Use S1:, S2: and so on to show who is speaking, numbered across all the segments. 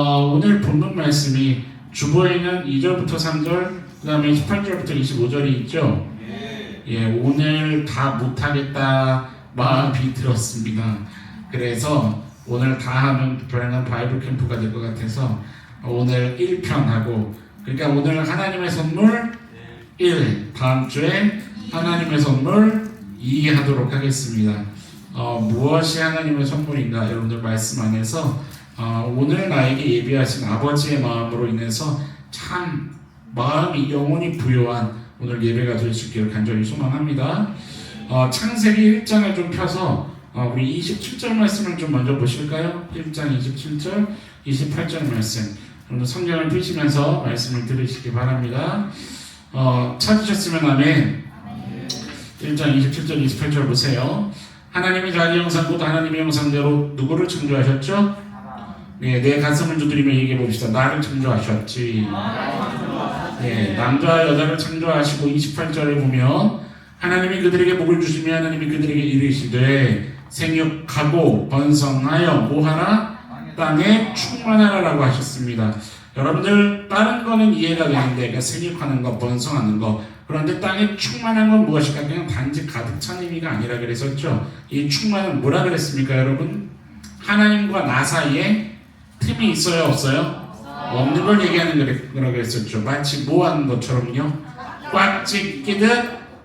S1: 오늘 본문 말씀이 주보에는 2절부터 3절, 그 다음에 18절부터 25절이 있죠. 예, 오늘 다 못하겠다 마음이 들었습니다. 그래서 오늘 다 하면 불안한 바이블 캠프가 될 것 같아서 오늘 1편 하고, 그러니까 오늘 하나님의 선물 1, 다음 주에 하나님의 선물 2 하도록 하겠습니다. 무엇이 하나님의 선물인가? 여러분들 말씀 안에서 오늘 나에게 예비하신 아버지의 마음으로 인해서 참 마음이 영원히 부요한 오늘 예배가 될 수 있기를 간절히 소망합니다. 창세기 1장을 좀 펴서 우리 27절 말씀을 좀 먼저 보실까요? 1장 27절, 28절 말씀. 여러분 성경을 펴시면서 말씀을 들으시기 바랍니다. 찾으셨으면 아멘. 1장 27절, 28절 보세요. 하나님이 자기 형상 곧 하나님의 형상대로 누구를 창조하셨죠? 네, 내 가슴을 두드리며 얘기해 봅시다. 나를 창조하셨지. 네, 남자와 여자를 창조하시고 28절에 보면 하나님이 그들에게 복을 주시며 하나님이 그들에게 이르시되 생육하고 번성하여 뭐하라? 땅에 충만하라라고 하셨습니다. 여러분들 다른 거는 이해가 되는데, 그러니까 생육하는 거, 번성하는 거, 그런데 땅에 충만한 건 무엇일까? 그냥 단지 가득 찬 의미가 아니라 그랬었죠. 이 충만은 뭐라 그랬습니까, 여러분? 하나님과 나 사이에 틈이 있어요, 없어요? 없는 걸 얘기하는 거라 그랬었죠. 마치 뭐 하는 것처럼요. 꽉 찢기듯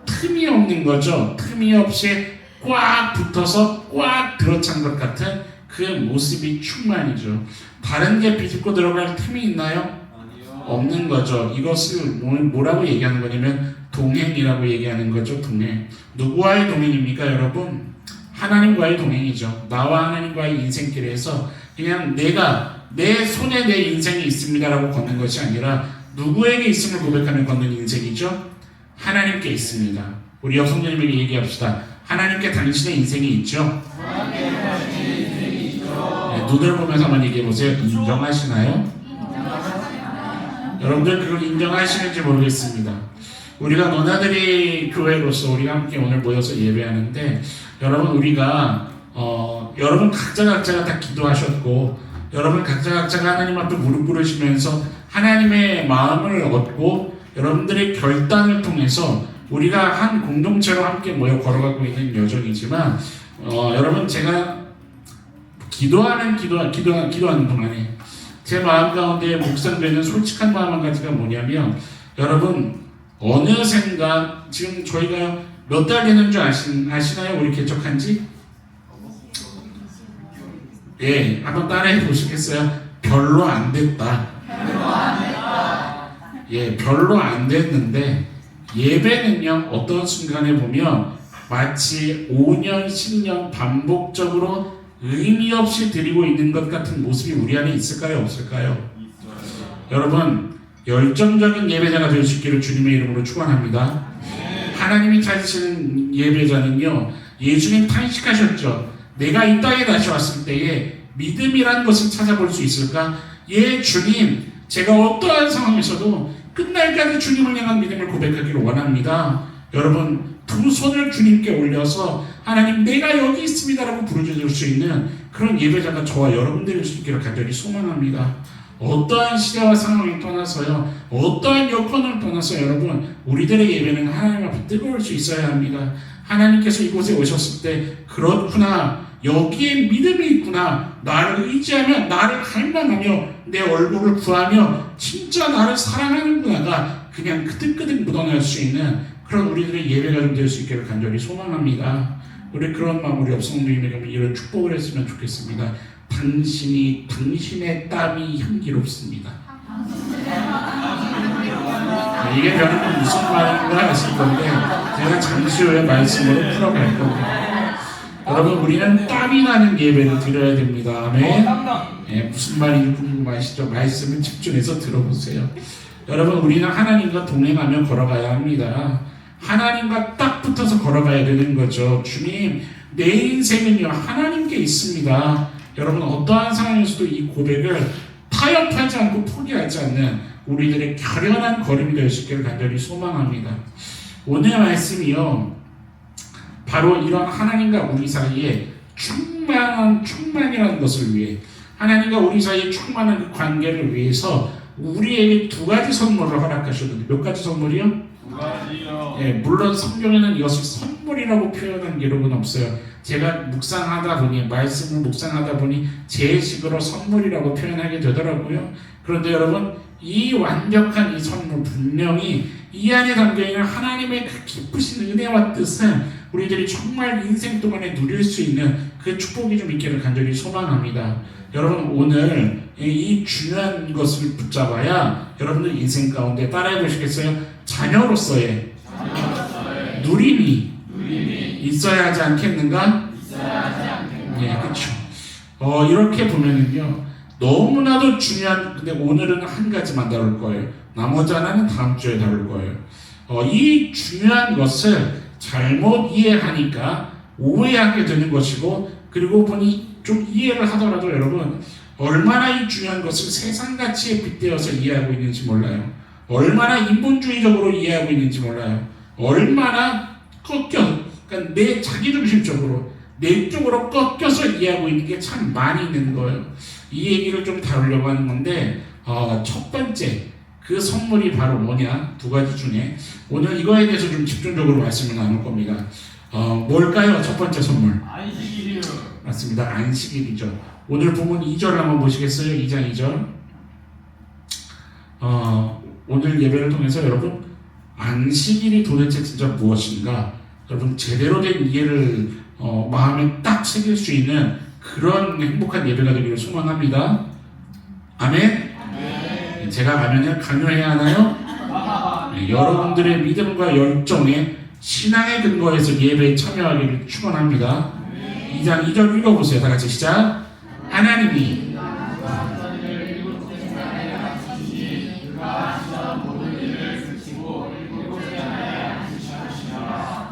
S1: 틈이 없는 거죠. 틈이 없이 꽉 붙어서 꽉 들어찬 것 같은 그 모습이 충만이죠. 다른 게 비집고 들어갈 틈이 있나요? 아니요. 없는 거죠. 이것을 뭐라고 얘기하는 거냐면 동행이라고 얘기하는 거죠. 동행. 누구와의 동행입니까, 여러분? 하나님과의 동행이죠. 나와 하나님과의 인생길에서 그냥 내가 내 손에 내 인생이 있습니다라고 걷는 것이 아니라 누구에게 있음을 고백하며 걷는 인생이죠. 하나님께 있습니다. 우리 여성님에게 얘기합시다. 하나님께 당신의 인생이 있죠. 네, 눈을 보면서 한번 얘기해보세요. 인정하시나요? 여러분들 그걸 인정하시는지 모르겠습니다. 우리가 너나들이 교회로서 우리가 함께 오늘 모여서 예배하는데, 여러분 우리가 여러분 각자가 다 기도하셨고, 여러분 각자가 하나님 앞에 무릎 꿇으시면서 하나님의 마음을 얻고 여러분들의 결단을 통해서 우리가 한 공동체로 함께 모여 걸어가고 있는 여정이지만, 여러분 제가 기도하는 동안에 제 마음 가운데 묵상되는 솔직한 마음 한 가지가 뭐냐면, 여러분 어느샌가 지금 저희가 몇 달 되는 줄 아시나요? 우리 개척한 지? 예, 한번 따라해 보시겠어요? 별로 안 됐다. 예, 별로 안 됐는데 예배는요, 어떤 순간에 보면 마치 5년, 10년 반복적으로 의미 없이 드리고 있는 것 같은 모습이 우리 안에 있을까요? 없을까요? 여러분, 열정적인 예배자가 될 수 있기를 주님의 이름으로 축원합니다. 하나님이 찾으시는 예배자는요, 예수님 탄식하셨죠. 내가 이 땅에 다시 왔을 때에 믿음이란 것을 찾아볼 수 있을까? 예, 주님, 제가 어떠한 상황에서도 끝날까지 주님을 향한 믿음을 고백하기를 원합니다. 여러분, 두 손을 주님께 올려서 하나님 내가 여기 있습니다라고 부르짖을 수 있는 그런 예배자가 저와 여러분들일 수 있기를 간절히 소망합니다. 어떠한 시대와 상황을 떠나서요, 어떠한 여건을 떠나서 여러분, 우리들의 예배는 하나님 앞에 뜨거울 수 있어야 합니다. 하나님께서 이곳에 오셨을 때 그렇구나, 여기에 믿음이 있구나, 나를 의지하며 나를 갈망하며 내 얼굴을 구하며 진짜 나를 사랑하는구나가 그냥 그득그득 묻어날 수 있는 그런 우리들의 예배가 좀 될 수 있기를 간절히 소망합니다. 우리 그런 마음 우리 업성주님에게 이런 축복을 했으면 좋겠습니다. 당신의 땀이 향기롭습니다. 이게 별로 무슨 말인가 하실 건데 제가 잠시 후에 말씀으로 풀어갈 겁니다. 여러분, 우리는 땀이 나는 예배를 드려야 됩니다. 아멘. 네, 무슨 말인지 궁금하시죠? 말씀을 집중해서 들어보세요. 여러분, 우리는 하나님과 동행하며 걸어가야 합니다. 하나님과 딱 붙어서 걸어가야 되는 거죠. 주님, 내 인생은요 하나님께 있습니다. 여러분, 어떠한 상황에서도 이 고백을 타협하지 않고 포기하지 않는 우리들의 결연한 걸음이 될 수 있기를 간절히 소망합니다. 오늘 말씀이요, 바로 이런 하나님과 우리 사이에 충만이라는 것을 위해 하나님과 우리 사이에 충만한 그 관계를 위해서 우리에게 두 가지 선물을 허락하셨는데 몇 가지 선물이요?
S2: 두 가지요.
S1: 예, 물론 성경에는 이것을 선물이라고 표현한 기록은 없어요. 제가 묵상하다 보니 말씀을 묵상하다 보니 제 식으로 선물이라고 표현하게 되더라고요. 그런데 여러분 이 완벽한 이 선물 분명히 이 안에 담겨있는 하나님의 그 기쁘신 은혜와 뜻은 우리들이 정말 인생 동안에 누릴 수 있는 그 축복이 좀 있기를 간절히 소망합니다. 여러분 오늘 이 중요한 것을 붙잡아야 여러분들 인생 가운데 따라해 보시겠어요? 자녀로서의 누림이 있어야 하지 않겠는가? 예, 그렇죠. 이렇게 보면은요 너무나도 중요한, 근데 오늘은 한 가지만 다룰 거예요. 나머지 하나는 다음 주에 다룰 거예요. 이 중요한 것을 잘못 이해하니까 오해하게 되는 것이고, 그리고 보니 좀 이해를 하더라도 여러분 얼마나 이 중요한 것을 세상 가치에 빗대어서 이해하고 있는지 몰라요. 얼마나 인본주의적으로 이해하고 있는지 몰라요. 얼마나 그러니까 내 자기중심적으로 내 쪽으로 꺾여서 이해하고 있는 게 참 많이 있는 거예요. 이 얘기를 좀 다루려고 하는 건데 첫 번째 그 선물이 바로 뭐냐? 두 가지 중에 오늘 이거에 대해서 좀 집중적으로 말씀을 나눌 겁니다. 뭘까요? 첫 번째 선물.
S2: 안식일이요.
S1: 맞습니다. 안식일이죠. 오늘 본문 2절 한번 보시겠어요? 2장 2절. 오늘 예배를 통해서 여러분 안식일이 도대체 진짜 무엇인가? 여러분 제대로 된 이해를 마음에 딱 새길 수 있는 그런 행복한 예배가 되기를 소망합니다. 아멘. 제가 아멘을 강요해야 하나요? 네, 여러분들의 믿음과 열정에 신앙의 근거에서 예배에 참여하기를 축원합니다. 2장 2절 읽어보세요. 다 같이 시작. 하나님이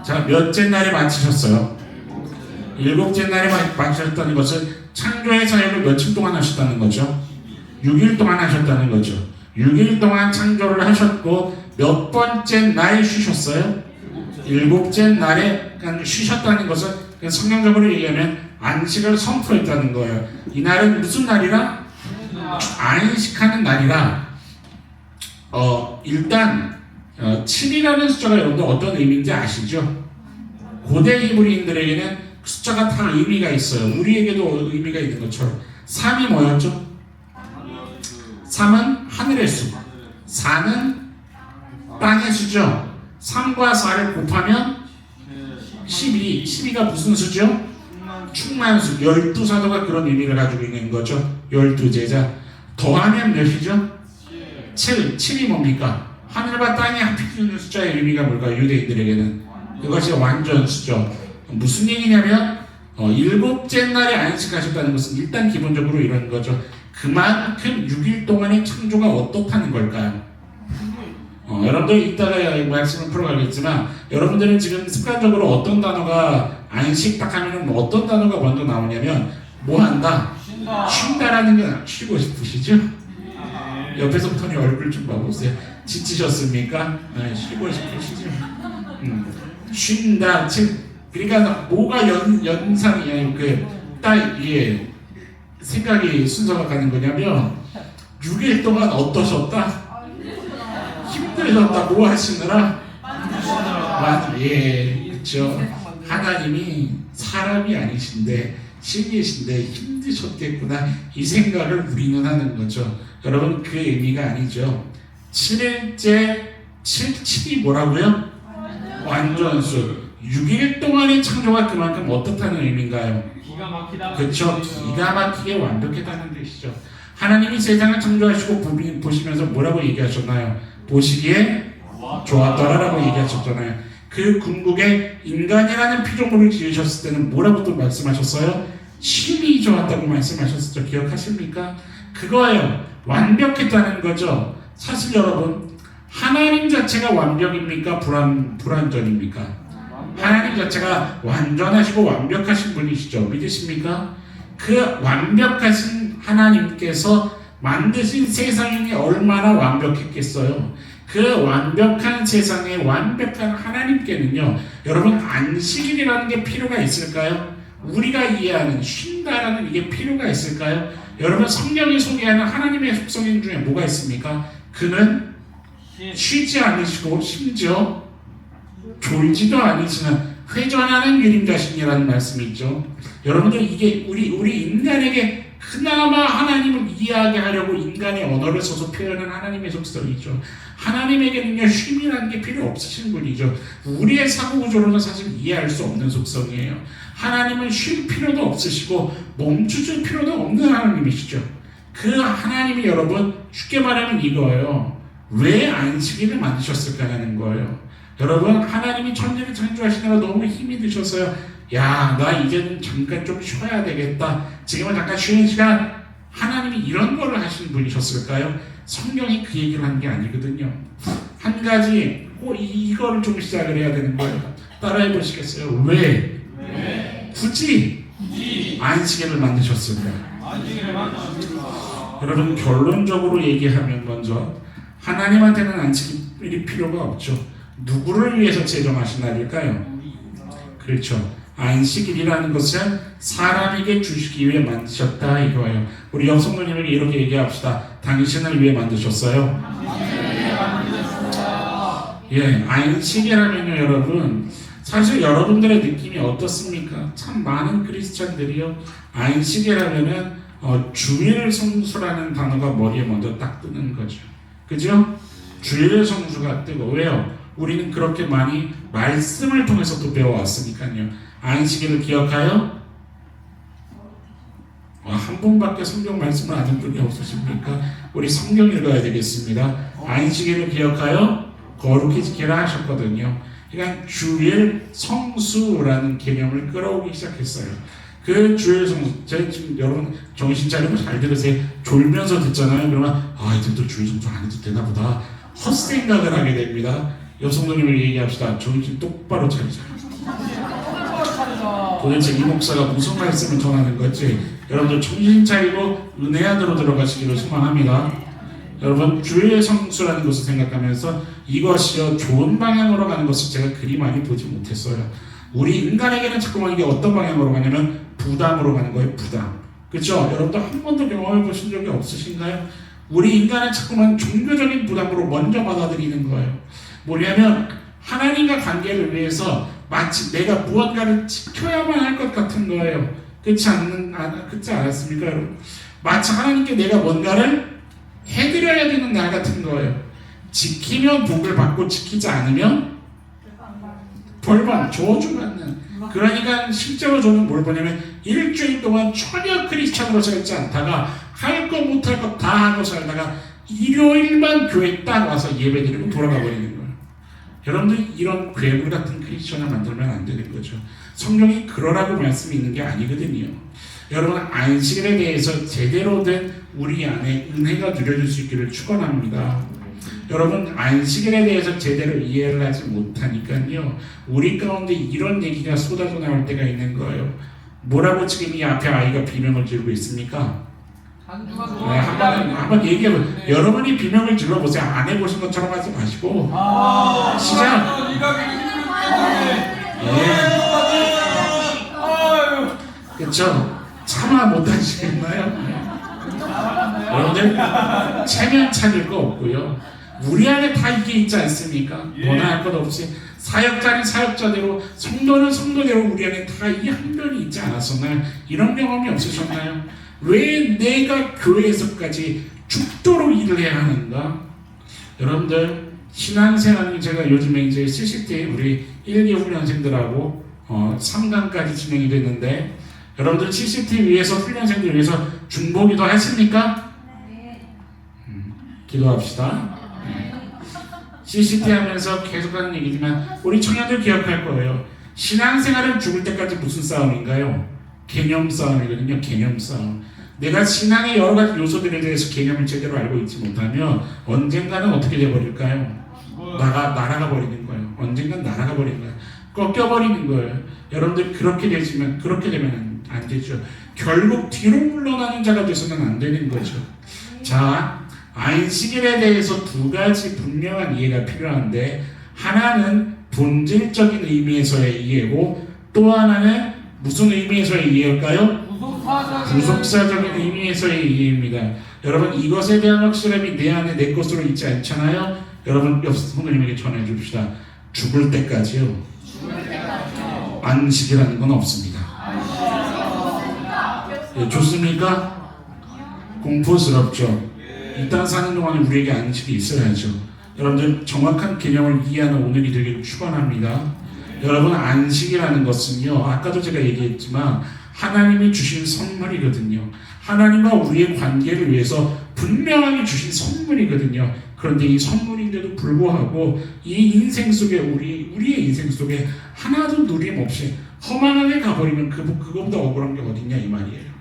S1: 자, 몇째 날에 마치셨어요? 일곱째 날에 마치셨다는 것은 창조의 사역을 며칠 동안 하셨다는 거죠? 6일 동안 하셨다는 거죠. 6일 동안 창조를 하셨고 몇 번째 날 쉬셨어요? 일곱째 날에 쉬셨다는 것은 성경적으로 얘기하면 안식을 선포했다는 거예요. 이 날은 무슨 날이라? 안식하는 날이라. 일단 7이라는 숫자가 여러분들 어떤 의미인지 아시죠? 고대 히브리인들에게는 숫자가 다 의미가 있어요. 우리에게도 의미가 있는 것처럼 3이 뭐였죠? 3은 하늘의 수, 4는 땅의 수죠. 3과 4를 곱하면 12. 12가 무슨 수죠? 충만수. 12사도가 그런 의미를 가지고 있는 거죠. 12제자. 더하면 몇이죠? 7. 7이 뭡니까? 하늘과 땅이 합해지는 숫자의 의미가 뭘까요? 유대인들에게는 그것이 완전수죠. 무슨 얘기냐면 일곱째 날에 안식하셨다는 것은 일단 기본적으로 이런 거죠. 그만큼 6일 동안의 창조가 어떻다는 걸까요? 여러분들 이따가 말씀을 풀어가겠지만 여러분들은 지금 습관적으로 어떤 단어가 안식 딱 하면 어떤 단어가 먼저 나오냐면 뭐 한다? 쉰다라는 게 쉬고 싶으시죠? 옆에서 터니 얼굴 좀 봐보세요. 지치셨습니까? 네, 쉬고 싶으시죠? 쉰다. 그러니까 뭐가 연상이야. 딱 이게 생각이 순서가 가는 거냐면 6일 동안 어떠셨다? 힘들었다. 뭐 하시느라? 예, 그렇죠. 하나님이 사람이 아니신데 신이신데 힘드셨겠구나 이 생각을 우리는 하는 거죠. 여러분 그 의미가 아니죠. 7일째 7이 뭐라고요? 완전수. 6일 동안의 창조가 그만큼 어떻다는 의미인가요?
S2: 기가 막히다.
S1: 그렇죠. 기가 막히게 완벽했다는 뜻이죠. 하나님이 세상을 창조하시고 보시면서 뭐라고 얘기하셨나요? 보시기에 좋았더라라고 얘기하셨잖아요. 그 궁극에 인간이라는 피조물을 지으셨을 때는 뭐라고 또 말씀하셨어요? 신이 좋았다고 말씀하셨었죠. 기억하십니까? 그거예요. 완벽했다는 거죠. 사실 여러분 하나님 자체가 완벽입니까? 불완전입니까? 하나님 자체가 완전하시고 완벽하신 분이시죠. 믿으십니까? 그 완벽하신 하나님께서 만드신 세상이 얼마나 완벽했겠어요. 그 완벽한 세상에 완벽한 하나님께는요, 여러분 안식일이라는 게 필요가 있을까요? 우리가 이해하는 쉰다라는 이게 필요가 있을까요? 여러분 성경이 소개하는 하나님의 속성 중에 뭐가 있습니까? 그는 쉬지 않으시고 심지어 졸지도 않으시는 회전하는 유림자신이라는 말씀이 있죠. 여러분들 이게 우리 인간에게 그나마 하나님을 이해하게 하려고 인간의 언어를 써서 표현한 하나님의 속성이죠. 하나님에게는요 쉼이라는 게 필요 없으신 분이죠. 우리의 사고구조로는 사실 이해할 수 없는 속성이에요. 하나님은 쉴 필요도 없으시고 멈추실 필요도 없는 하나님이시죠. 그 하나님이 여러분 쉽게 말하면 이거예요. 왜 안식일을 만드셨을까라는 거예요. 여러분 하나님이 천지를 창조하시느라 너무 힘이 드셨어요. 야, 나 이제는 잠깐 좀 쉬어야 되겠다. 지금은 잠깐 쉬는 시간. 하나님이 이런 거를 하신 분이셨을까요? 성경이 그 얘기를 한 게 아니거든요. 한 가지 이거를 좀 시작을 해야 되는 거예요. 따라해 보시겠어요? 왜? 굳이 안식일을 만드셨을까? 여러분 결론적으로 얘기하면 먼저 하나님한테는 안식일이 필요가 없죠. 누구를 위해서 제정하신 날일까요? 그렇죠. 안식일이라는 것은 사람에게 주시기 위해 만드셨다 이거예요. 우리 영성도님에게 이렇게 얘기합시다. 당신을 위해 만드셨어요. 예, 안식일하면요 여러분 사실 여러분들의 느낌이 어떻습니까? 참 많은 크리스찬들이요 안식일하면은 주일 성수라는 단어가 머리에 먼저 딱 뜨는 거죠. 그죠? 주일 성수가 뜨고 왜요? 우리는 그렇게 많이 말씀을 통해서 또 배워왔으니까요. 안식일을 기억하여? 한 분밖에 성경 말씀을 아는 분이 없으십니까? 우리 성경 읽어야 되겠습니다. 안식일을 기억하여 거룩히 지키라 하셨거든요. 그러니까 주일 성수라는 개념을 끌어오기 시작했어요. 그 주일 성수, 제가 지금 여러분 정신 차리고 잘 들으세요. 졸면서 듣잖아요. 그러면 이들도 주일 성수 안 해도 되나 보다 헛생각을 하게 됩니다. 여성도님을 얘기합시다. 정신 똑바로 차리자. 도대체 이 목사가 무슨 말씀을 전하는 거지? 여러분들 정신 차리고 은혜 안으로 들어가시기를 소망합니다. 여러분 주의 성수라는 것을 생각하면서 이것이요 좋은 방향으로 가는 것을 제가 그리 많이 보지 못했어요. 우리 인간에게는 자꾸만 이게 어떤 방향으로 가냐면 부담으로 가는 거예요. 부담. 그렇죠? 여러분들 한 번도 경험해 보신 적이 없으신가요? 우리 인간은 자꾸만 종교적인 부담으로 먼저 받아들이는 거예요. 뭐냐면 하나님과 관계를 위해서 마치 내가 무언가를 지켜야만 할 것 같은 거예요. 그렇지 않았습니까 여러분? 마치 하나님께 내가 뭔가를 해드려야 되는 날 같은 거예요. 지키면 복을 받고 지키지 않으면 벌받는 저주받는. 그러니까 실제로 저는 뭘 보냐면 일주일 동안 전혀 크리스찬으로 살지 않다가 할 거 못할 거 다 하고 살다가 일요일만 교회 딱 와서 예배드리고 돌아가 버리는 거예요. 여러분들 이런 괴물 같은 크리스천을 만들면 안 되는 거죠. 성경이 그러라고 말씀이 있는 게 아니거든요. 여러분 안식일에 대해서 제대로 된 우리 안에 은혜가 누려질 수 있기를 축원합니다. 여러분 안식일에 대해서 제대로 이해를 하지 못하니까요 우리 가운데 이런 얘기가 쏟아져 나올 때가 있는 거예요. 뭐라고 지금 이 앞에 아이가 비명을 지르고 있습니까? 네, 한번 얘기해보세요. 여러분이 비명을 질러보세요. 안 해보신 것처럼 하지 마시고 시작. 그렇죠. 차마 못하시겠나요? 여러분들 체면 차릴 거 없고요. 우리 안에 다 이게 있지 않습니까? 너나 할 것 없이 사역자는 사역자대로 성도는 성도대로 우리 안에 다 이 한변이 있지 않았었나요? 이런 경험이 없으셨나요? 왜 내가 교회에서까지 죽도록 일을 해야 하는가? 여러분들 신앙생활은 제가 요즘에 이제 CCT 우리 1기 훈련생들하고 3강까지 진행이 됐는데 여러분들 CCT 위해서 훈련생들 위해서 중보기도 하십니까? 기도합시다. CCT 하면서 계속하는 얘기지만 우리 청년들 기억할 거예요. 신앙생활은 죽을 때까지 무슨 싸움인가요? 개념 싸움이거든요. 개념 싸움. 내가 신앙의 여러 가지 요소들에 대해서 개념을 제대로 알고 있지 못하면 언젠가는 어떻게 돼버릴까요? 날아가 버리는 거예요. 언젠간 날아가 버리는 거예요. 꺾여버리는 거예요. 여러분들 그렇게 되면 안 되죠. 결국 뒤로 물러나는 자가 돼서는 안 되는 거죠. 자, 안식일에 대해서 두 가지 분명한 이해가 필요한데 하나는 본질적인 의미에서의 이해고 또 하나는 무슨 의미에서의 이해일까요? 구속사적인 의미에서의 이해입니다. 여러분 이것에 대한 확실함이 내 안에 내 것으로 있지 않잖아요. 여러분 옆 선생님에게 전해 줍시다. 죽을 때까지요. 안식이라는 건 없습니다. 예, 좋습니까? 공포스럽죠. 이 땅 사는 동안에 우리에게 안식이 있어야죠. 여러분들 정확한 개념을 이해하는 오늘이 되기를 축원합니다. 여러분 안식이라는 것은요, 아까도 제가 얘기했지만 하나님이 주신 선물이거든요. 하나님과 우리의 관계를 위해서 분명하게 주신 선물이거든요. 그런데 이 선물인데도 불구하고 이 인생 속에 우리의 인생 속에 하나도 누림 없이 허망하게 가버리면 그거보다 억울한 게 어딨냐 이 말이에요.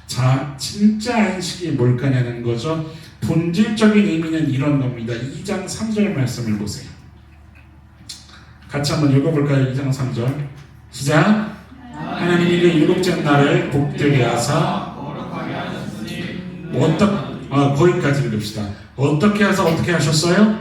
S1: 자, 진짜 안식이 뭘까냐는 거죠. 본질적인 의미는 이런 겁니다. 2장 3절 말씀을 보세요. 같이 한번 읽어볼까요? 2장 3절 시작. 하나님이 그 일곱째 날을 복되게 하사 거기까지 읽읍시다. 어떻게 하사 어떻게 하셨어요?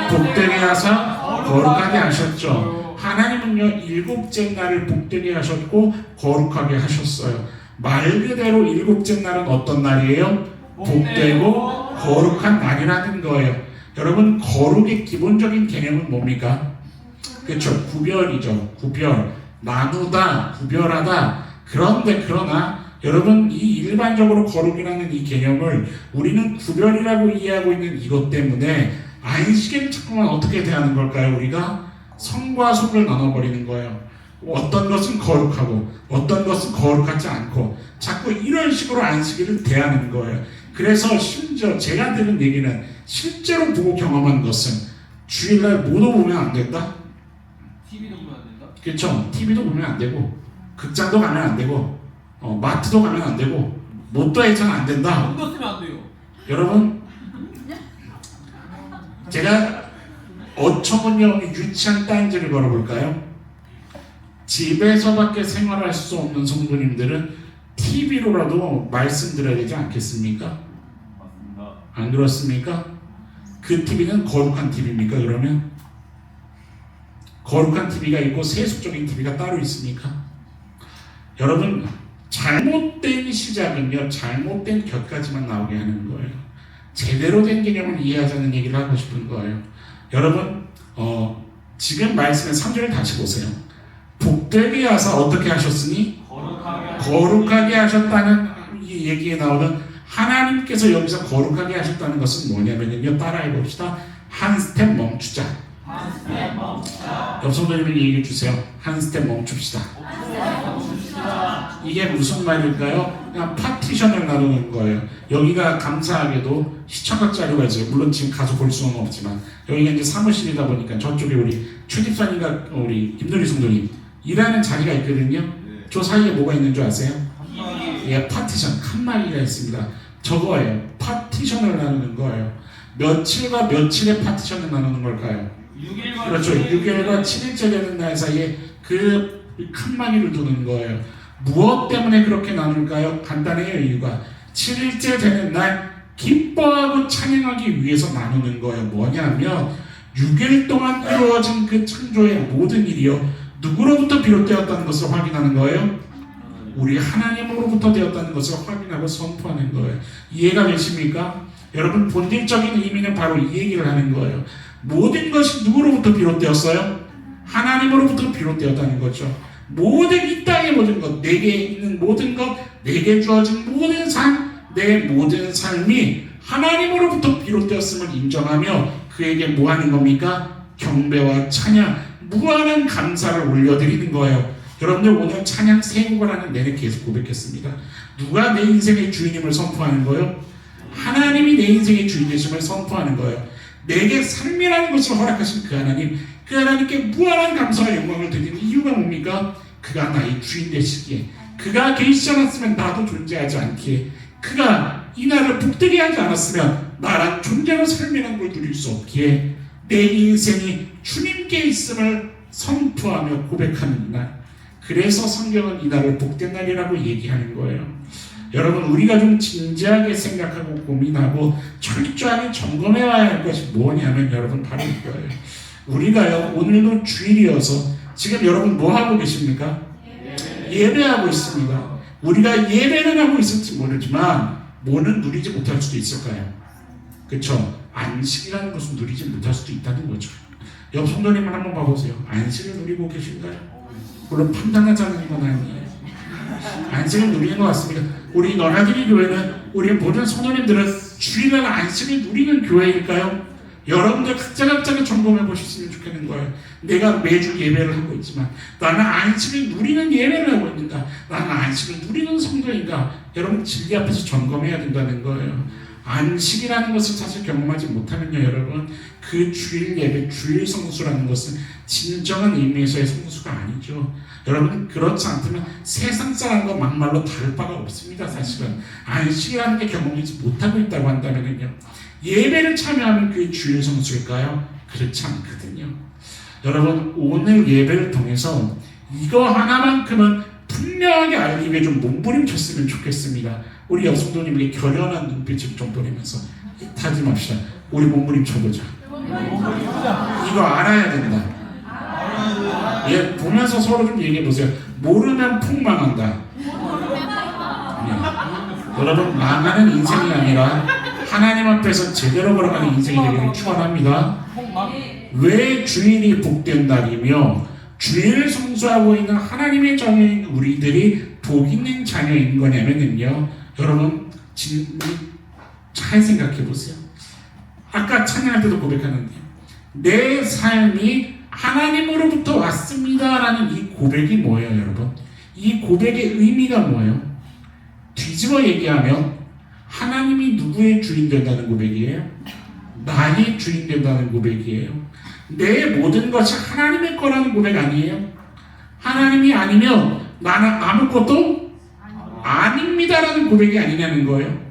S1: 복되게 하사 거룩하게 하셨죠. 하나님은요 일곱째 날을 복되게 하셨고 거룩하게 하셨어요. 말 그대로 일곱째 날은 어떤 날이에요? 복되고 거룩한 날이라는 거예요. 여러분 거룩의 기본적인 개념은 뭡니까? 그렇죠. 구별이죠. 구별, 나누다, 구별하다. 그러나 여러분 이 일반적으로 거룩이라는 이 개념을 우리는 구별이라고 이해하고 있는 이것 때문에 안식일을 자꾸만 어떻게 대하는 걸까요? 우리가 성과 속을 나눠버리는 거예요. 어떤 것은 거룩하고 어떤 것은 거룩하지 않고 자꾸 이런 식으로 안식일을 대하는 거예요. 그래서 심지어 제가 들은 얘기는 실제로 보고 경험한 것은 주일날 뭐도 보면 안 된다?
S2: TV도 보면 안 된다?
S1: 그렇죠. TV도 보면 안 되고 극장도 가면 안 되고 마트도 가면 안 되고 못도 해서는 안 된다.
S2: 돈도 쓰면 안 돼요.
S1: 여러분 제가 어처구니없는 유치한 딴지를 걸어볼까요? 집에서밖에 생활할 수 없는 성도님들은 TV로라도 말씀드려야 되지 않겠습니까?
S2: 맞습니다.
S1: 안 그렇습니까? 그 TV는 거룩한 TV입니까? 그러면? 거룩한 TV가 있고 세속적인 TV가 따로 있습니까? 여러분 잘못된 시작은요 잘못된 곁까지만 나오게 하는 거예요. 제대로 된 개념을 이해하자는 얘기를 하고 싶은 거예요. 여러분 지금 말씀의 3절을 다시 보세요. 복되게 하사 어떻게 하셨으니? 거룩하게 하셨다는 이 얘기에 나오는 하나님께서 여기서 거룩하게 하셨다는 것은 뭐냐면요. 따라해 봅시다. 한 스텝 멈추자. 옆 성도님에게 얘기해 주세요. 한 스텝 멈춥시다. 이게 무슨 말일까요? 그냥 파티션을 나누는 거예요. 여기가 감사하게도 시청각 자료가 있어요. 물론 지금 가서 볼 수는 없지만 여기가 이제 사무실이다 보니까 저쪽에 우리 출입사님과 우리 김노리 성도님 일하는 자리가 있거든요. 저 사이에 뭐가 있는 줄 아세요? 예, 파티션, 칸막이가 있습니다. 저거예요. 파티션을 나누는 거예요. 며칠과 며칠의 파티션을 나누는 걸까요?
S2: 6일과
S1: 그렇죠. 6일과 7일째 되는 날 사이에 그 칸막이를 두는 거예요. 무엇 때문에 그렇게 나눌까요? 간단해요. 이유가 7일째 되는 날 기뻐하고 찬양하기 위해서 나누는 거예요. 뭐냐면 6일 동안 이루어진 그 창조의 모든 일이요 누구로부터 비롯되었다는 것을 확인하는 거예요? 우리 하나님으로부터 되었다는 것을 확인하고 선포하는 거예요. 이해가 되십니까? 여러분 본질적인 의미는 바로 이 얘기를 하는 거예요. 모든 것이 누구로부터 비롯되었어요? 하나님으로부터 비롯되었다는 거죠. 모든 이 땅의 모든 것, 내게 있는 모든 것, 내게 주어진 모든 삶, 내 모든 삶이 하나님으로부터 비롯되었음을 인정하며 그에게 뭐 하는 겁니까? 경배와 찬양, 무한한 감사를 올려드리는 거예요. 여러분들 오늘 찬양 세 곡을 하는 내내 계속 고백했습니다. 누가 내 인생의 주인임을 선포하는 거예요? 하나님이 내 인생의 주인 되심을 선포하는 거예요. 내게 삶이라는 것을 허락하신 그 하나님, 그 하나님께 무한한 감사와 영광을 드리는 이유가 뭡니까? 그가 나의 주인 되시기에, 그가 계시지 않았으면 나도 존재하지 않기에, 그가 이 나를 복되게 하지 않았으면 나란 존재로 삶이라는 걸 누릴 수 없기에 내 인생이 주님께 있음을 선포하며 고백하는 날, 그래서 성경은 이 날을 복된 날이라고 얘기하는 거예요. 여러분 우리가 좀 진지하게 생각하고 고민하고 철저하게 점검해 와야 할 것이 뭐냐면 여러분 바로 이거예요. 우리가요 오늘도 주일이어서 지금 여러분 뭐 하고 계십니까? 예배하고 있습니다. 우리가 예배는 하고 있을지 모르지만 뭐는 누리지 못할 수도 있을까요? 그렇죠? 안식이라는 것은 누리지 못할 수도 있다는 거죠. 옆 성도님을 한번 봐보세요. 안식을 누리고 계신가요? 물론 판단하지 않는 건 아니에요. 안식을 누리는 것 같습니다. 우리 너나들이 교회는 우리 모든 성도님들은 주일날 안식을 누리는 교회일까요? 여러분들 각자가 점검해 보셨으면 좋겠는 거예요. 내가 매주 예배를 하고 있지만 나는 안식을 누리는 예배를 하고 있는가? 나는 안식을 누리는 성도인가? 여러분 진리 앞에서 점검해야 된다는 거예요. 안식이라는 것을 사실 경험하지 못하면요, 여러분 그 주일 예배, 주일 성수라는 것은 진정한 의미에서의 성수가 아니죠. 여러분 그렇지 않다면 세상 사람과 막말로 다를 바가 없습니다. 사실은 안식이라는 게 경험하지 못하고 있다고 한다면요, 예배를 참여하면 그게 주일 성수일까요? 그렇지 않거든요. 여러분 오늘 예배를 통해서 이거 하나만큼은 분명하게 알기 위해 좀 몸부림쳤으면 좋겠습니다. 우리 여성도님에게 결연한 눈빛을 좀 보내면서 타지 맙시다. 우리 몸부림쳐보자. 이거 알아야 된다. 예, 보면서 서로 좀 얘기해보세요. 모르면 폭망한다. 예. 여러분 망하는 인생이 아니라 하나님 앞에서 제대로 걸어가는 인생이 되기를 축원합니다. 왜 주일이 복된 날이며 주일을 성수하고 있는 하나님의 자녀인 우리들이 복 있는 자녀인 거냐면요, 여러분 잘 생각해 보세요. 아까 찬양할 때도 고백하는데 내 삶이 하나님으로부터 왔습니다라는 이 고백이 뭐예요, 여러분? 이 고백의 의미가 뭐예요? 뒤집어 얘기하면 하나님이 누구의 주인 된다는 고백이에요? 나의 주인 된다는 고백이에요. 내 모든 것이 하나님의 거라는 고백 아니에요? 하나님이 아니면 나는 아무것도 아닙니다라는 고백이 아니냐는 거예요.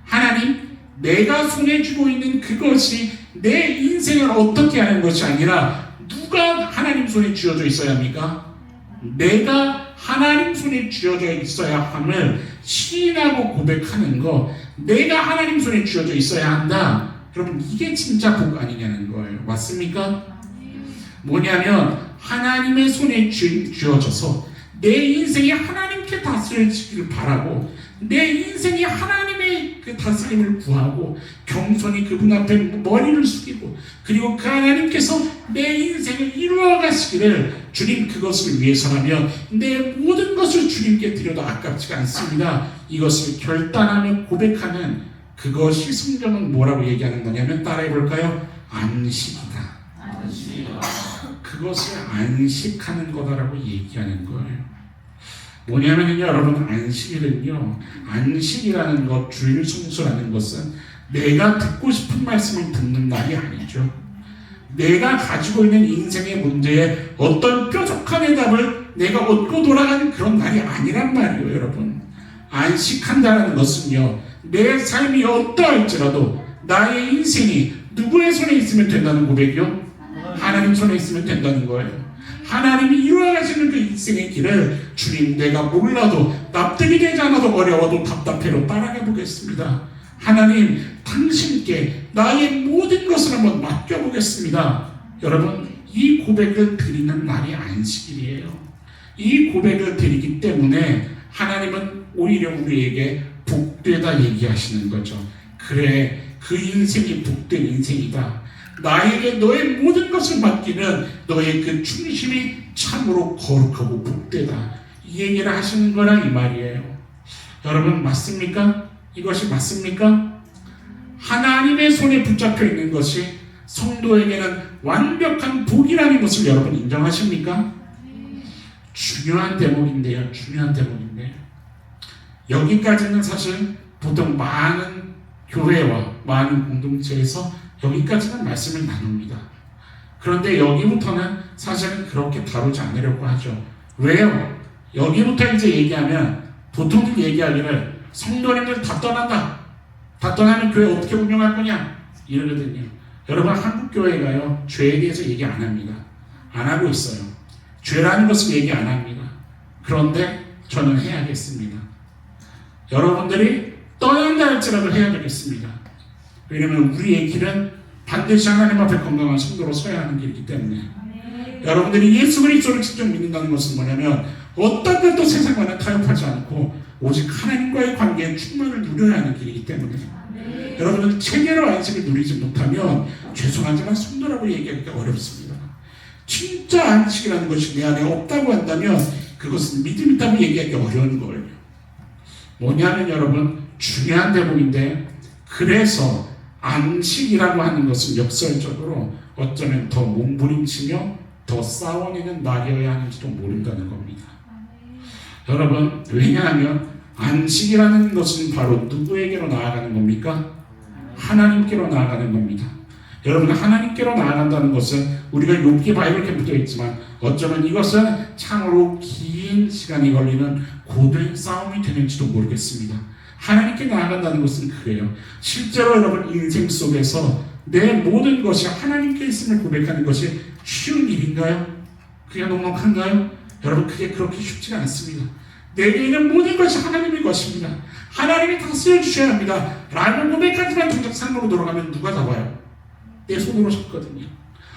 S1: 하나님, 내가 손에 쥐고 있는 그것이 내 인생을 어떻게 하는 것이 아니라 누가 하나님 손에 쥐어져 있어야 합니까? 내가 하나님 손에 쥐어져 있어야 함을 시인하고 고백하는 거, 내가 하나님 손에 쥐어져 있어야 한다. 여러분 이게 진짜 복 아니냐는 거예요. 맞습니까? 뭐냐면 하나님의 손에 쥐어져서 내 인생이 하나님께 다스려지기를 바라고 내 인생이 하나님의 그 다스림을 구하고 겸손히 그분 앞에 머리를 숙이고 그리고 그 하나님께서 내 인생을 이루어 가시기를 주님 그것을 위해서라면 내 모든 것을 주님께 드려도 아깝지가 않습니다. 이것을 결단하며 고백하는 그것이 성경은 뭐라고 얘기하는 거냐면 따라해 볼까요? 안식이다. 그것을 안식하는 거다라고 얘기하는 거예요. 뭐냐면요, 여러분 안식일은요, 안식이라는 것, 주일 성수라는 것은 내가 듣고 싶은 말씀을 듣는 날이 아니죠. 내가 가지고 있는 인생의 문제에 어떤 뾰족한 해답을 내가 얻고 돌아가는 그런 날이 아니란 말이에요, 여러분. 안식한다는 것은요, 내 삶이 어떠할지라도 나의 인생이 누구의 손에 있으면 된다는 고백이요? 하나님 손에 있으면 된다는 거예요. 하나님이 이루어가시는 그 인생의 길을 주님 내가 몰라도 납득이 되지 않아도 어려워도 답답해도 따라가 보겠습니다. 하나님 당신께 나의 모든 것을 한번 맡겨보겠습니다. 여러분 이 고백을 드리는 날이 안식일이에요. 이 고백을 드리기 때문에 하나님은 오히려 우리에게 복되다 얘기하시는 거죠. 그래 그 인생이 복된 인생이다. 나에게 너의 모든 것을 맡기는 너의 그 중심이 참으로 거룩하고 복되다. 이 얘기를 하시는 거라 이 말이에요. 여러분 맞습니까? 이것이 맞습니까? 하나님의 손에 붙잡혀 있는 것이 성도에게는 완벽한 복이라는 것을 여러분 인정하십니까? 중요한 대목인데요. 중요한 대목인데요. 여기까지는 사실 보통 많은 교회와 많은 공동체에서 여기까지는 말씀을 나눕니다. 그런데 여기부터는 사실은 그렇게 다루지 않으려고 하죠. 왜요? 여기부터 이제 얘기하면 보통은 얘기하기를 성도님들 다 떠난다. 다 떠나면 교회 어떻게 운영할 거냐? 이러거든요. 여러분 한국 교회가요 죄에 대해서 얘기 안 합니다. 안 하고 있어요. 죄라는 것을 얘기 안 합니다. 그런데 저는 해야겠습니다. 여러분들이 떠난다 할지라도 해야 되겠습니다. 왜냐하면 우리의 길은 반드시 하나님 앞에 건강한 성도로 서야 하는 길이기 때문에 여러분들이 예수 그리스도를 직접 믿는다는 것은 뭐냐면 어떤 것도 세상과는 타협하지 않고 오직 하나님과의 관계의 충만을 누려야 하는 길이기 때문에 여러분은 체계로 안식을 누리지 못하면 죄송하지만 성도라고 얘기하기가 어렵습니다. 진짜 안식이라는 것이 내 안에 없다고 한다면 그것은 믿음 있다고 얘기하기 어려운 거예요. 뭐냐면 여러분 중요한 대목인데 그래서 안식이라고 하는 것은 역설적으로 어쩌면 더 몸부림치며 더 싸워내는 날이어야 하는지도 모른다는 겁니다. 여러분 왜냐하면 안식이라는 것은 바로 누구에게로 나아가는 겁니까? 하나님께로 나아가는 겁니다. 여러분 하나님께로 나아간다는 것은 우리가 욥기 바이블에 묻어 있지만 어쩌면 이것은 참으로 긴 시간이 걸리는 고된 싸움이 되는지도 모르겠습니다. 하나님께 나아간다는 것은 그래요. 실제로 여러분 인생 속에서 내 모든 것이 하나님께 있음을 고백하는 것이 쉬운 일인가요? 그게 넉넉한가요? 여러분 그게 그렇게 쉽지가 않습니다. 내게 있는 모든 것이 하나님의 것입니다. 하나님이 다스려 주셔야 합니다. 라고 고백하지만 정작 삶으로 돌아가면 누가 잡아요? 내 손으로 잡거든요.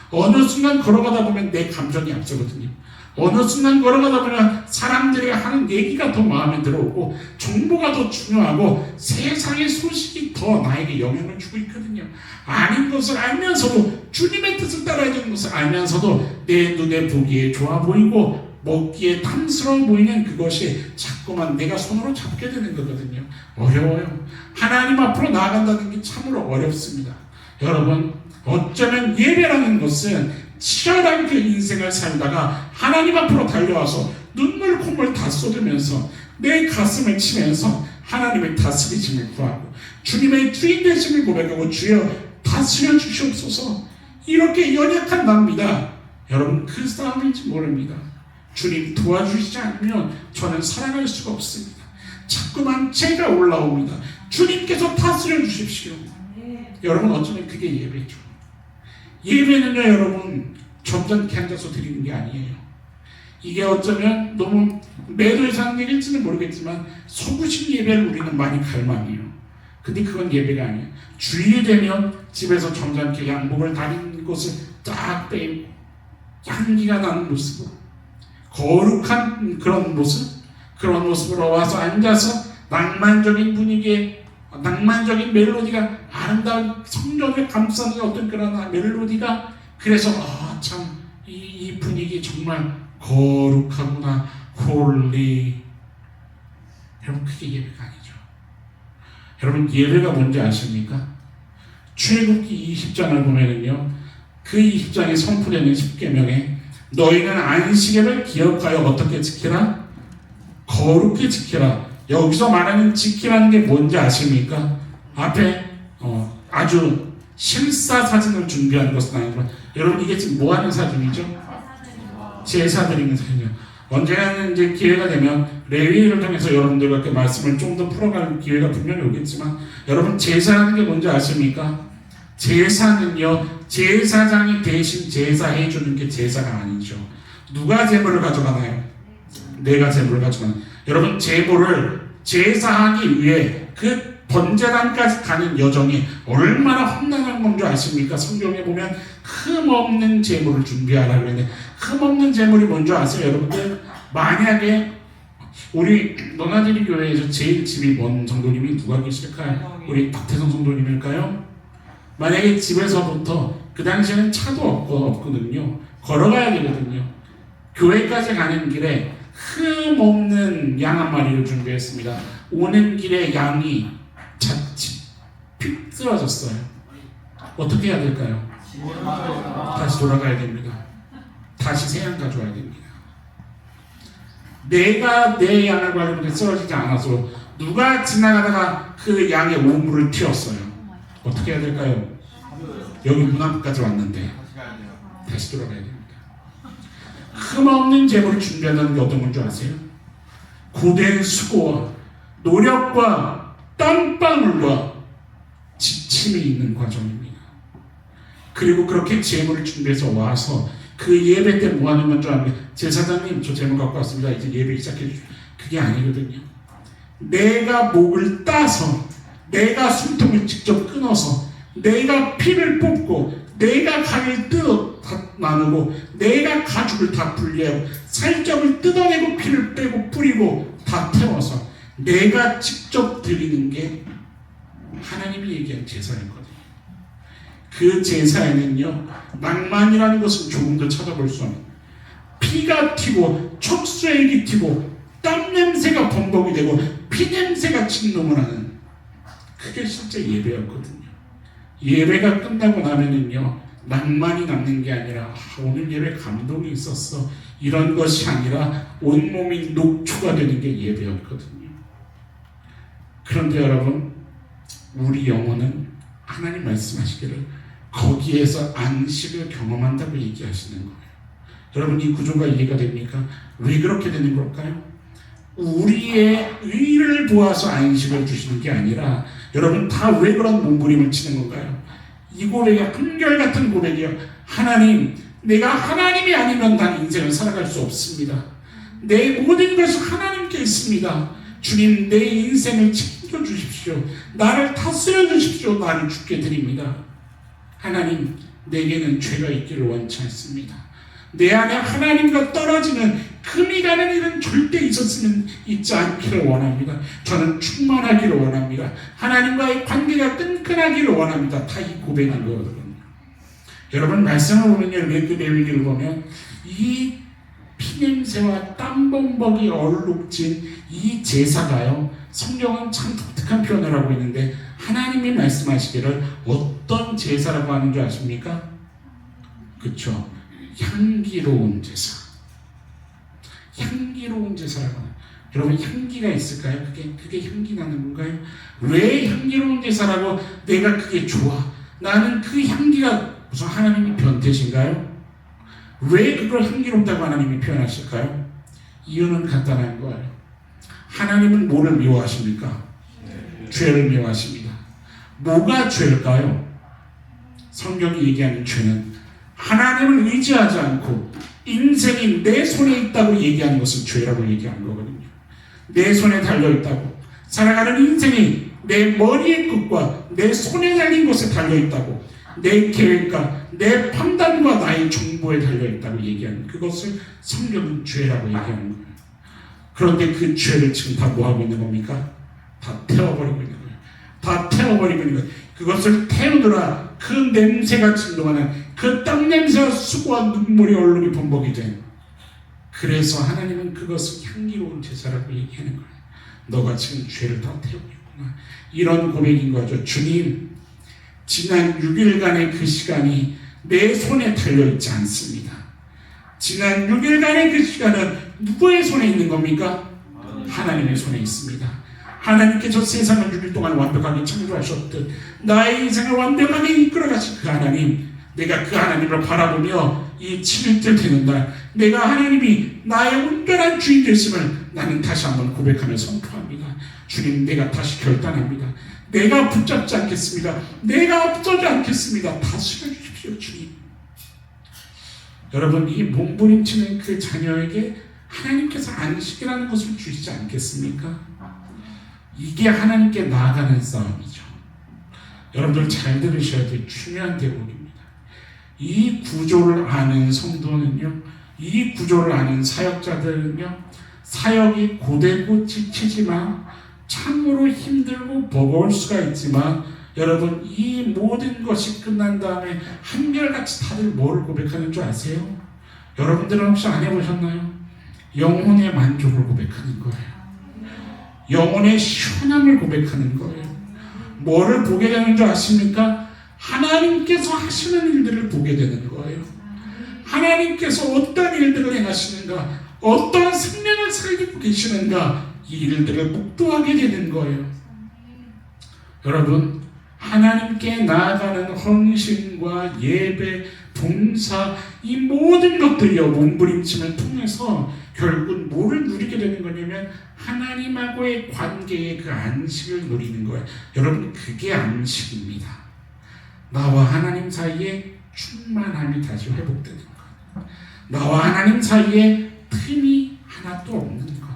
S1: 어느 순간 걸어가다 보면 내 감정이 앞서거든요. 어느 순간 걸어가다 보면 사람들이 하는 얘기가 더 마음에 들어오고 정보가 더 중요하고 세상의 소식이 더 나에게 영향을 주고 있거든요. 아닌 것을 알면서도 주님의 뜻을 따라야 되는 것을 알면서도 내 눈에 보기에 좋아 보이고 먹기에 탐스러워 보이는 그것이 자꾸만 내가 손으로 잡게 되는 거거든요. 어려워요. 하나님 앞으로 나아간다는 게 참으로 어렵습니다. 여러분 어쩌면 예배라는 것은 치열한 그 인생을 살다가 하나님 앞으로 달려와서 눈물 콧물 다 쏟으면서 내 가슴을 치면서 하나님의 다스리심을 구하고 주님의 주인 되심을 고백하고 주여 다스려 주시옵소서 이렇게 연약한 나입니다. 여러분 그 싸움인지 모릅니다. 주님 도와주시지 않으면 저는 살아갈 수가 없습니다. 자꾸만 제가 올라옵니다. 주님께서 다스려 주십시오. 여러분 어쩌면 그게 예배죠. 예배는요 여러분 점잖게 앉아서 드리는 게 아니에요. 이게 어쩌면 너무 매도에서 얘기일지는 모르겠지만 서구식 예배를 우리는 많이 갈망해요. 근데 그건 예배가 아니에요. 주일이 되면 집에서 점잖게 양복을 다린 것을 딱 빼고 향기가 나는 모습으로 거룩한 그런 모습 그런 모습으로 와서 앉아서 낭만적인 분위기에 낭만적인 멜로디가 아름다운 성전을 감싸는 어떤 그런 멜로디가 그래서 참 이 분위기 정말 거룩하구나 홀리. 여러분 그게 예배가 아니죠. 여러분 예배가 뭔지 아십니까? 출애굽기 20장을 보면은요 그 20장에 선포되는 10계명에 너희는 안식일을 기억하여 어떻게 지키라? 거룩히 지키라. 여기서 말하는 지키라는 게 뭔지 아십니까? 앞에 아주 실사 사진을 준비한 것은 아니지만 여러분 이게 지금 뭐 하는 사진이죠? 제사 드리는 사진이요. 언젠가는 이제 기회가 되면 레위를 통해서 여러분들과 그 말씀을 좀 더 풀어가는 기회가 분명히 오겠지만 여러분 제사라는 게 뭔지 아십니까? 제사는요 제사장이 대신 제사해 주는 게 제사가 아니죠. 누가 제물을 가져가나요? 내가 제물을 가져가나요? 여러분 제물을 제사하기 위해 그 번제단까지 가는 여정이 얼마나 험난한 건 줄 아십니까? 성경에 보면 흠없는 제물을 준비하라고 그랬는데 흠없는 제물이 뭔지 아세요? 여러분들 만약에 우리 너나들이 교회에서 제일 집이 먼 성도님이 누가 계실까요? 우리 박태성 성도님일까요? 만약에 집에서부터 그 당시에는 차도 없거든요. 걸어가야 되거든요. 교회까지 가는 길에 흠없는 양 한 마리를 준비했습니다. 오는 길에 양이 자칫 픽 쓰러졌어요. 어떻게 해야 될까요? 다시 돌아가야 됩니다. 다시 새 양 가져와야 됩니다. 내가 내 양을 가지고 쓰러지지 않아서 누가 지나가다가 그 양의 오물을 튀었어요. 어떻게 해야 될까요? 여기 문 앞까지 왔는데 다시 돌아가야 됩니다. 흠없는 제물을 준비한다는 게 어떤 건 줄 아세요? 고된 수고와 노력과 땀방울과 지침이 있는 과정입니다. 그리고 그렇게 제물을 준비해서 와서 그 예배 때 뭐 하는 건 줄 아면 제사장님 저 제물 갖고 왔습니다. 이제 예배 시작해 주세요. 그게 아니거든요. 내가 목을 따서 내가 숨통을 직접 끊어서 내가 피를 뽑고 내가 간을 나누고 내가 가죽을 다 분리하고 살점을 뜯어내고 피를 빼고 뿌리고 다 태워서 내가 직접 드리는 게 하나님이 얘기한 제사였거든요. 그 제사에는요, 낭만이라는 것은 조금도 찾아볼 수 없는, 피가 튀고 촉수액이 튀고 땀 냄새가 범벅이 되고 피 냄새가 진동을 하는, 그게 실제 예배였거든요. 예배가 끝나고 나면은요, 낭만이 남는 게 아니라 오늘 예배 감동이 있었어, 이런 것이 아니라 온몸이 녹초가 되는 게 예배였거든요. 그런데 여러분, 우리 영혼은 하나님 말씀하시기를 거기에서 안식을 경험한다고 얘기하시는 거예요. 여러분, 이 구조가 이해가 됩니까? 왜 그렇게 되는 걸까요? 우리의 의를 보아서 안식을 주시는 게 아니라, 여러분 다 왜 그런 몸부림을 치는 건가요? 이 고백이 한결같은 고백이에요. 하나님, 내가 하나님이 아니면 난 인생을 살아갈 수 없습니다. 내 모든 것이 하나님께 있습니다. 주님, 내 인생을 책임져주십시오. 나를 다스려 주십시오. 나를 주께 드립니다. 하나님, 내게는 죄가 있기를 원치 않습니다. 내 안에 하나님과 떨어지는 금이 가는 일은 절대 있지 않기를 원합니다. 저는 충만하기를 원합니다. 하나님과의 관계가 끈끈하기를 원합니다. 다 이 고백인 거거든요. 여러분, 말씀을 보면요, 레위기를 보면 이 피냄새와 땀범벅이 얼룩진 이 제사가요, 성경은 참 독특한 표현을 하고 있는데, 하나님이 말씀하시기를 어떤 제사라고 하는 줄 아십니까? 그렇죠? 향기로운 제사. 향기로운 제사라고 하는. 여러분, 향기가 있을까요? 그게 향기 나는 건가요? 왜 향기로운 제사라고 내가 그게 좋아? 나는 그 향기가 무슨 하나님이 변태신가요? 왜 그걸 향기롭다고 하나님이 표현하실까요? 이유는 간단한 거예요. 하나님은 뭐를 미워하십니까? 죄를 미워하십니다. 뭐가 죄일까요? 성경이 얘기하는 죄는 하나님을 의지하지 않고 인생이 내 손에 있다고 얘기하는 것을 죄라고 얘기하는 거거든요. 내 손에 달려있다고, 살아가는 인생이 내 머리의 끝과 내 손에 달린 곳에 달려있다고, 내 계획과 내 판단과 나의 정보에 달려있다고 얘기하는, 그것을 성경은 죄라고 얘기하는 거예요. 그런데 그 죄를 지금 다 뭐하고 있는 겁니까? 다 태워버리고 있는 거예요. 다 태워버리고 있는 거예요. 그것을 태우느라 그 냄새가 진동하는 그 땀 냄새와 수고와 눈물이 얼룩이 범벅이 된, 그래서 하나님은 그것을 향기로운 제사라고 얘기하는 거예요. 너가 지금 죄를 다 태우고 있구나, 이런 고백인 거죠. 주님, 지난 6일간의 그 시간이 내 손에 달려있지 않습니다. 지난 6일간의 그 시간은 누구의 손에 있는 겁니까? 하나님의 손에 있습니다. 하나님께서 세상을 6일 동안 완벽하게 창조하셨듯 나의 인생을 완벽하게 이끌어가신 그 하나님, 내가 그 하나님을 바라보며 이 7일째 되는 날, 내가 하나님이 나의 온전한 주인 되심을 나는 다시 한번 고백하며 선포합니다. 주님, 내가 다시 결단합니다. 내가 붙잡지 않겠습니다. 내가 앞서지 않겠습니다. 다스려 주십시오, 주님. 여러분, 이 몸부림치는 그 자녀에게 하나님께서 안식이라는 것을 주시지 않겠습니까? 이게 하나님께 나아가는 싸움이죠. 여러분들 잘 들으셔야 될 중요한 대목입니다. 이 구조를 아는 성도는요, 이 구조를 아는 사역자들은요, 사역이 고되고 지치지만, 참으로 힘들고 버거울 수가 있지만, 여러분, 이 모든 것이 끝난 다음에 한결같이 다들 뭘 고백하는 줄 아세요? 여러분들은 혹시 안 해보셨나요? 영혼의 만족을 고백하는 거예요. 영혼의 시원함을 고백하는 거예요. 뭐를 보게 되는 줄 아십니까? 하나님께서 하시는 일들을 보게 되는 거예요. 하나님께서 어떤 일들을 행하시는가, 어떤 생명을 살리고 계시는가, 이 일들을 목도하게 되는 거예요. 여러분, 하나님께 나아가는 헌신과 예배, 봉사, 이 모든 것들이요, 몸부림침을 통해서 결국 뭐를 누리게 되는 거냐면 하나님하고의 관계의 그 안식을 누리는 거예요. 여러분, 그게 안식입니다. 나와 하나님 사이에 충만함이 다시 회복되는 것, 나와 하나님 사이에 틈이 하나도 없는 것,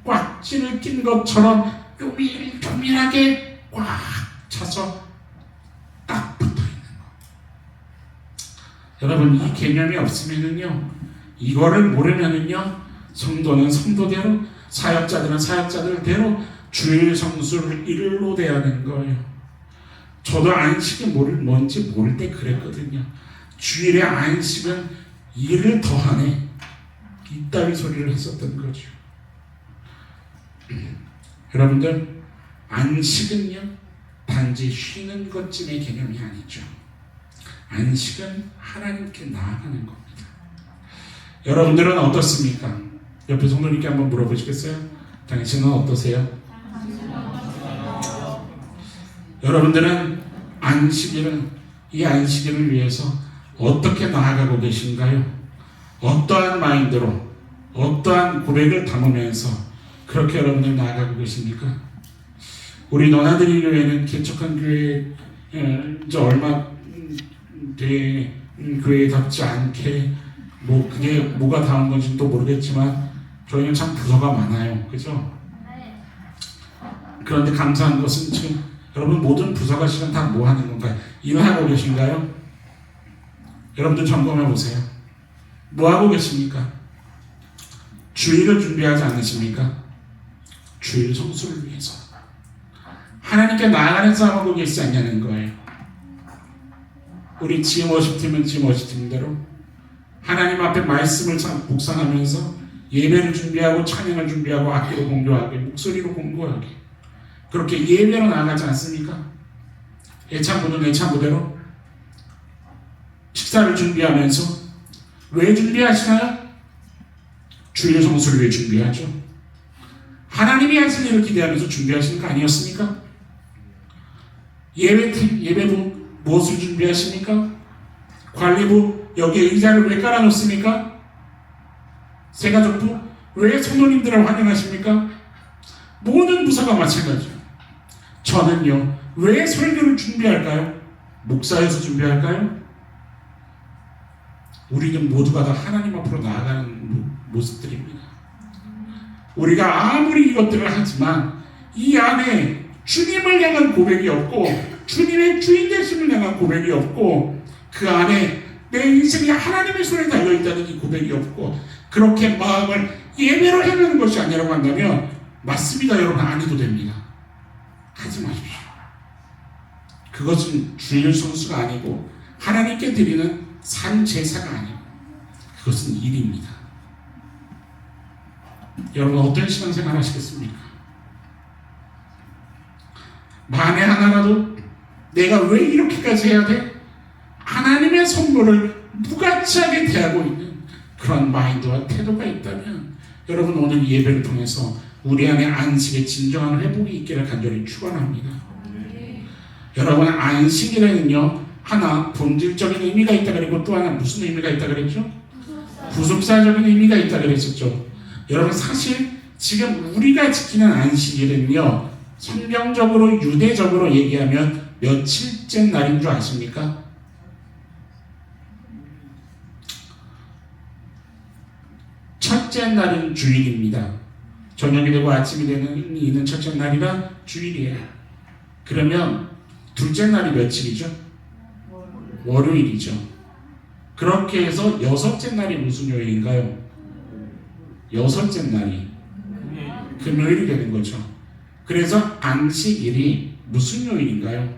S1: 꽉지를 낀 것처럼 요밀조밀하게 꽉 차서 딱 붙어있는 것. 여러분, 이 개념이 없으면은요, 이거를 모르면은요, 성도는 성도대로, 사역자들은 사역자들대로, 주일 성수를 일로 대하는 거예요. 저도 안식이 뭔지 모를 때 그랬거든요. 주일의 안식은 일을 더하네, 이따위 소리를 했었던 거죠. 여러분들, 안식은요 단지 쉬는 것쯤의 개념이 아니죠. 안식은 하나님께 나아가는 겁니다. 여러분들은 어떻습니까? 옆에 성도님께 한번 물어보시겠어요? 당신은 어떠세요? 여러분들은 이 안식일을 위해서 어떻게 나아가고 계신가요? 어떠한 마인드로, 어떠한 고백을 담으면서 그렇게 여러분들 나아가고 계십니까? 우리 너나들이 교회는 개척한 교회 이제 얼마 된 교회답지 않게, 뭐 그게 뭐가 다운 건지는 또 모르겠지만 저희는 참 부서가 많아요. 그죠? 그런데 감사한 것은 지금 여러분 모든 부서가 지금 다 뭐 하는 건가요? 일하고 계신가요? 여러분들 점검해 보세요. 뭐 하고 계십니까? 주일을 준비하지 않으십니까? 주일 성수를 위해서 하나님께 나아가는 싸움하고 계시지 않냐는 거예요. 우리 지금 워십팀은 지금 워십팀대로 하나님 앞에 말씀을 묵상하면서 예배를 준비하고 찬양을 준비하고 악기로 공교하게, 목소리로 공고하게 그렇게 예배로 나아가지 않습니까? 애창부는 애창부대로 식사를 준비하면서 왜 준비하시나요? 주일 성수를 위해 준비하죠. 하나님이 하실 일을 기대하면서 준비하시는 거 아니었습니까? 예배팀, 예배부 무엇을 준비하십니까? 관리부 여기에 의자를 왜 깔아놓습니까? 세가족부 왜 성도님들을 환영하십니까? 모든 부서가 마찬가지예요. 저는요, 왜 설교를 준비할까요? 목사에서 준비할까요? 우리는 모두가 다 하나님 앞으로 나아가는 모습들입니다. 우리가 아무리 이것들을 하지만 이 안에 주님을 향한 고백이 없고 주님의 주인 되심을 향한 고백이 없고 그 안에 내 인생이 하나님의 손에 달려있다는 이 고백이 없고 그렇게 마음을 예배로 향하는 것이 아니라고 한다면 맞습니다. 여러분, 안 해도 됩니다. 하지 마십시오. 그것은 주일 성수가 아니고 하나님께 드리는 산 제사가 아니고 그것은 일입니다. 여러분, 어떤 신앙생활 하시겠습니까? 만에 하나라도 내가 왜 이렇게까지 해야 돼? 하나님의 선물을 무가치하게 대하고 있는 그런 마인드와 태도가 있다면 여러분, 오늘 예배를 통해서 우리 안에 안식의 진정한 회복이 있기를 간절히 축원합니다. 여러분, 안식일에는요 하나 본질적인 의미가 있다 그랬고 또 하나 무슨 의미가 있다 그랬죠? 구속사적인 의미가 있다 그랬었죠. 여러분, 사실 지금 우리가 지키는 안식일은요 성경적으로 유대적으로 얘기하면 며칠째 날인 줄 아십니까? 첫째 날은 주일입니다. 저녁이 되고 아침이 되는 이는 첫째 날이라 주일이에요. 그러면 둘째 날이 며칠이죠? 월요일이죠. 그렇게 해서 여섯째 날이 무슨 요일인가요? 여섯째 날이 금요일이 되는 거죠. 그래서 안식일이 무슨 요일인가요?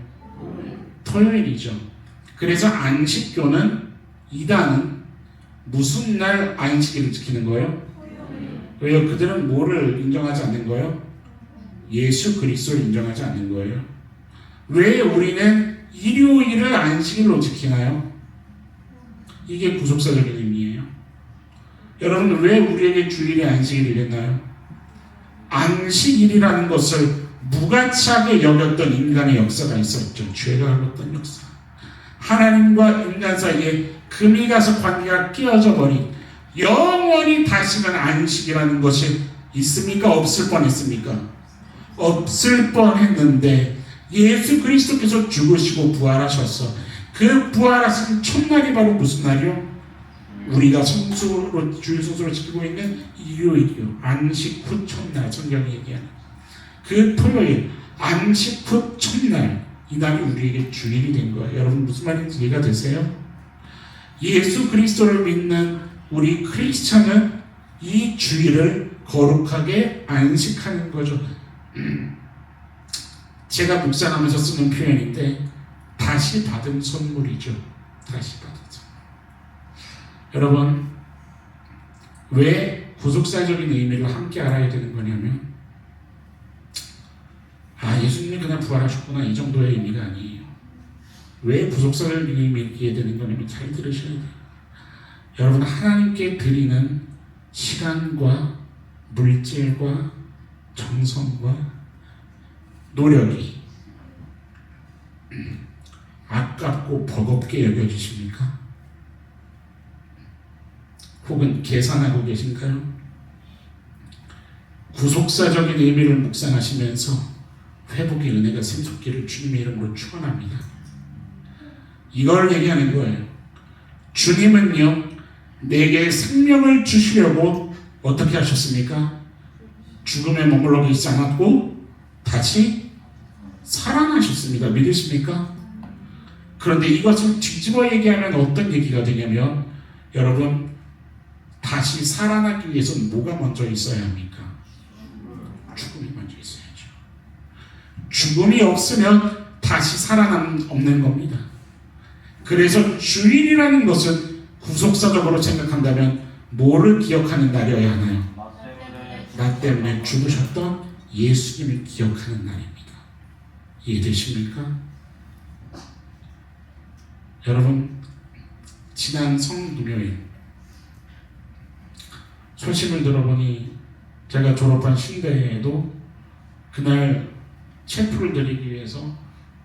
S1: 토요일이죠. 그래서 안식교는 이단은 무슨 날 안식일을 지키는 거예요? 왜요? 그들은 뭐를 인정하지 않는 거예요? 예수 그리스도를 인정하지 않는 거예요. 왜 우리는 일요일을 안식일로 지키나요? 이게 구속사적인 의미예요. 여러분, 왜 우리에게 주일이 안식일이 됐나요? 안식일이라는 것을 무가치하게 여겼던 인간의 역사가 있었죠. 죄가 흘렀던 역사. 하나님과 인간 사이에 금이 가서 관계가 끼어져 버린 영원히 다시는 안식이라는 것이 있습니까? 없을 뻔했습니까? 없을 뻔했는데 예수 그리스도께서 죽으시고 부활하셔서 그 부활하신 첫날이 바로 무슨 날이요? 우리가 성수로 주일 성수로 지키고 있는 일요일이요. 안식 후 첫날, 성경이 얘기하는 그 토요일 안식 후 첫날, 이날이 우리에게 주일이 된 거예요. 여러분, 무슨 말인지 이해가 되세요? 예수 그리스도를 믿는 우리 크리스찬은 이 주일을 거룩하게 안식하는 거죠. 제가 묵상하면서 쓰는 표현인데 다시 받은 선물이죠. 다시 받은 선물. 여러분, 왜 구속사적인 의미를 함께 알아야 되는 거냐면 예수님이 그냥 부활하셨구나 이 정도의 의미가 아니에요. 왜 구속사적인 의미를 이해해야 되는 거냐면 잘 들으셔야 돼요. 여러분, 하나님께 드리는 시간과 물질과 정성과 노력이 아깝고 버겁게 여겨지십니까? 혹은 계산하고 계신가요? 구속사적인 의미를 묵상하시면서 회복의 은혜가 샘솟기를 주님의 이름으로 축원합니다. 이걸 얘기하는 거예요. 주님은요, 내게 생명을 주시려고 어떻게 하셨습니까? 죽음에 머물러 계시지 않았고 다시 살아나셨습니다. 믿으십니까? 그런데 이것을 뒤집어 얘기하면 어떤 얘기가 되냐면, 여러분, 다시 살아나기 위해서는 뭐가 먼저 있어야 합니까? 죽음이 먼저 있어야죠. 죽음이 없으면 다시 살아남 없는 겁니다. 그래서 주일이라는 것은 구속사적으로 생각한다면 뭐를 기억하는 날이어야 하나요? 나 때문에 죽으셨던 예수님을 기억하는 날입니다. 이해되십니까? 여러분, 지난 성금요일 소식을 들어보니 제가 졸업한 신대에도 그날 체프를 드리기 위해서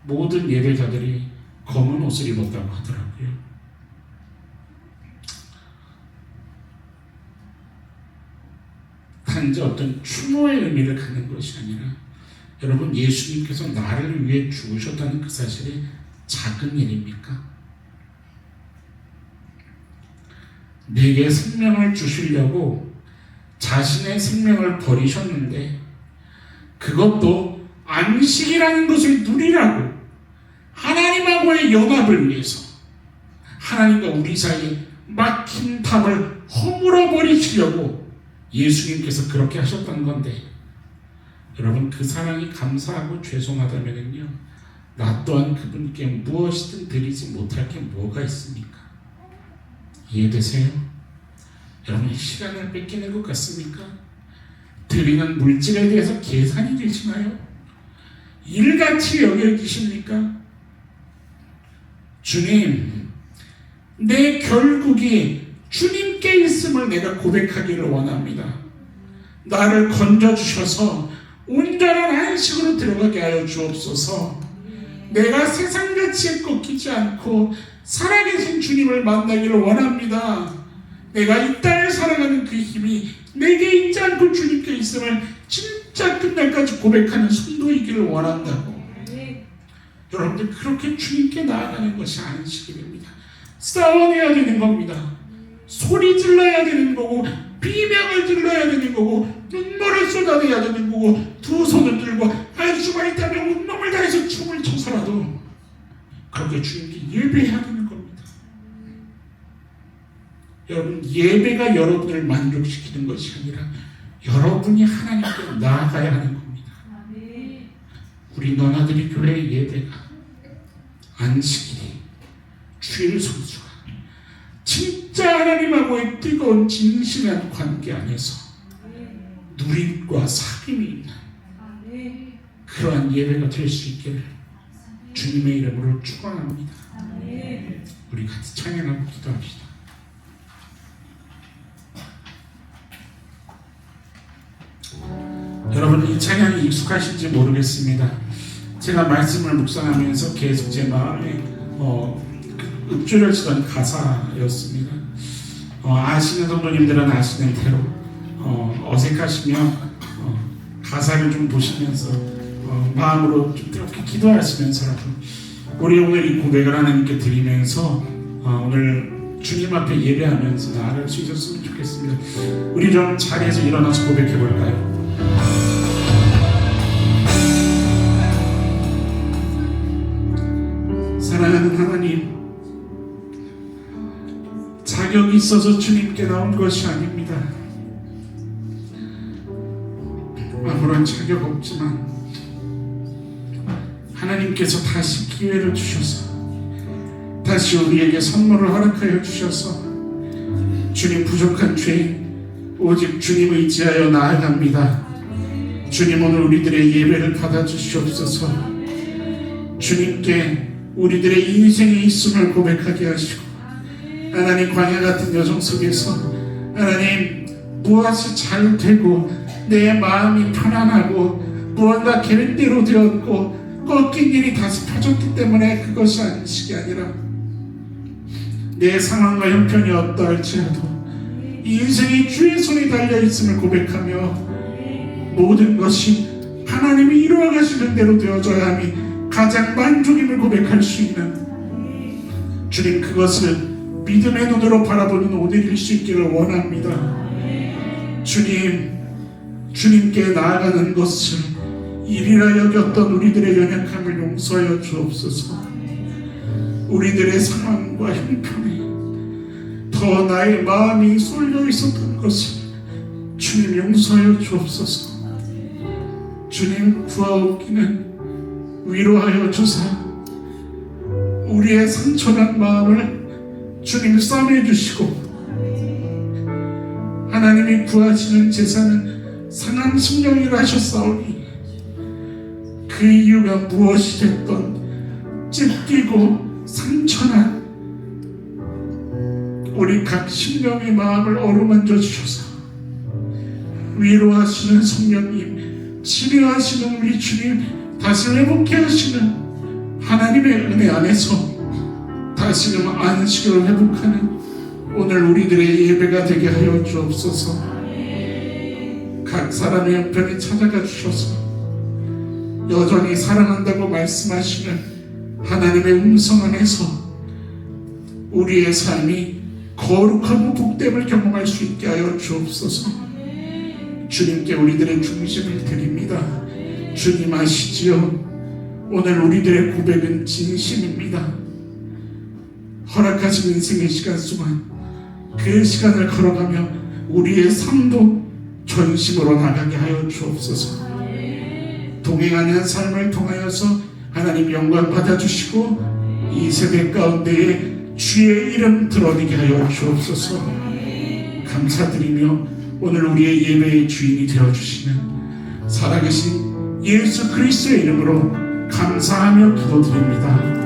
S1: 모든 예배자들이 검은 옷을 입었다고 하더라고요. 단지 어떤 추모의 의미를 갖는 것이 아니라, 여러분, 예수님께서 나를 위해 죽으셨다는 그 사실이 작은 일입니까? 내게 생명을 주시려고 자신의 생명을 버리셨는데, 그것도 안식이라는 것을 누리라고, 하나님하고의 연합을 위해서, 하나님과 우리 사이에 막힌 담을 허물어 버리시려고 예수님께서 그렇게 하셨던 건데, 여러분, 그 사랑이 감사하고 죄송하다면요, 나 또한 그분께 무엇이든 드리지 못할 게 뭐가 있습니까? 이해되세요? 여러분, 시간을 뺏기는 것 같습니까? 드리는 물질에 대해서 계산이 되시나요? 일같이 여겨지십니까? 주님, 내 결국이 주님께 있음을 내가 고백하기를 원합니다. 나를 건져주셔서 온전한 안식으로 들어가게 하여 주옵소서. 내가 세상 가치에 꺾이지 않고 살아계신 주님을 만나기를 원합니다. 내가 이 땅을 살아가는 그 힘이 내게 있지 않고 주님께 있음을 진짜 끝날까지 고백하는 성도이기를 원한다고. 여러분들, 그렇게 주님께 나아가는 것이 안식일입니다. 싸워내야 되는 겁니다. 소리 질러야 되는 거고, 비명을 질러야 되는 거고, 눈물을 쏟아내야 되는 거고, 두 손을 들고 할 수가 있다면 온몸을 다해서 춤을 춰서라도 그렇게 주님께 예배해야 되는 겁니다. 여러분, 예배가 여러분을 만족시키는 것이 아니라 여러분이 하나님께 나아가야 하는 겁니다. 우리 너나들이 교회의 예배가, 안식일이, 주일 성수가 진짜 하나님하고의 뜨거운 진실한 관계 안에서 누림과 사귐이 있는 그러한 예배가 될 수 있기를 주님의 이름으로 축원합니다. 우리 같이 찬양하고 기도합시다. 여러분, 이 찬양이 익숙하신지 모르겠습니다. 제가 말씀을 묵상하면서 계속 제 마음에 읊조려 지던 가사였습니다. 아시는 성도님들은 아시는 대로 어색하시면 가사를 좀 보시면서 마음으로 좀 이렇게 기도하시면서라도 우리 오늘 이 고백을 하나님께 드리면서 오늘 주님 앞에 예배하면서 나아갈 수 있었으면 좋겠습니다. 우리 좀 자리에서 일어나서 고백해 볼까요? 사랑하는 하나님, 자격이 있어서 주님께 나온 것이 아닙니다. 그런 자격 없지만 하나님께서 다시 기회를 주셔서 다시 우리에게 선물을 허락하여 주셔서 주님 부족한 죄인 오직 주님 의지하여 나아갑니다. 주님 오늘 우리들의 예배를 받아주시옵소서. 주님께 우리들의 인생에 있음을 고백하게 하시고 하나님 광야 같은 여정 속에서 하나님 무엇이 잘 되고 내 마음이 편안하고 무언가 계획대로 되었고 꺾인 일이 다시 펴졌기 때문에 그것이 안식이 아니라 내 상황과 형편이 어떠할지라도 인생이 주의 손에 달려있음을 고백하며 모든 것이 하나님이 이루어 가시는 대로 되어져야 함이 가장 만족임을 고백할 수 있는 주님 그것을 믿음의 눈으로 바라보는 오늘일 수 있기를 원합니다. 주님께 나아가는 것을 일이라 여겼던 우리들의 연약함을 용서하여 주옵소서. 우리들의 상황과 형편에 더 나의 마음이 쏠려 있었던 것을 주님 용서하여 주옵소서. 주님 구하옵기는 위로하여 주사 우리의 상처난 마음을 주님 싸매주시고 하나님이 구하시는 제사는 상한 심령이라 하셨사오니 그 이유가 무엇이 됐던 찢기고 상처난 우리 각 심령의 마음을 어루만져 주셔서 위로하시는 성령님 치료하시는 우리 주님 다시 회복해 하시는 하나님의 은혜 안에서 다시금 안식을 회복하는 오늘 우리들의 예배가 되게 하여 주옵소서. 각 사람의 형편에 찾아가 주셔서 여전히 사랑한다고 말씀하시는 하나님의 음성 안에서 우리의 삶이 거룩하고 복됨을 경험할 수 있게 하여 주옵소서. 주님께 우리들의 중심을 드립니다. 주님 아시지요? 오늘 우리들의 고백은 진심입니다. 허락하신 인생의 시간 동안 그 시간을 걸어가며 우리의 삶도 전심으로 나가게 하여 주옵소서. 동행하는 삶을 통하여서 하나님 영광 받아주시고 이 세대 가운데에 주의 이름 드러내게 하여 주옵소서. 감사드리며 오늘 우리의 예배의 주인이 되어주시는 살아계신 예수 그리스도의 이름으로 감사하며 기도드립니다.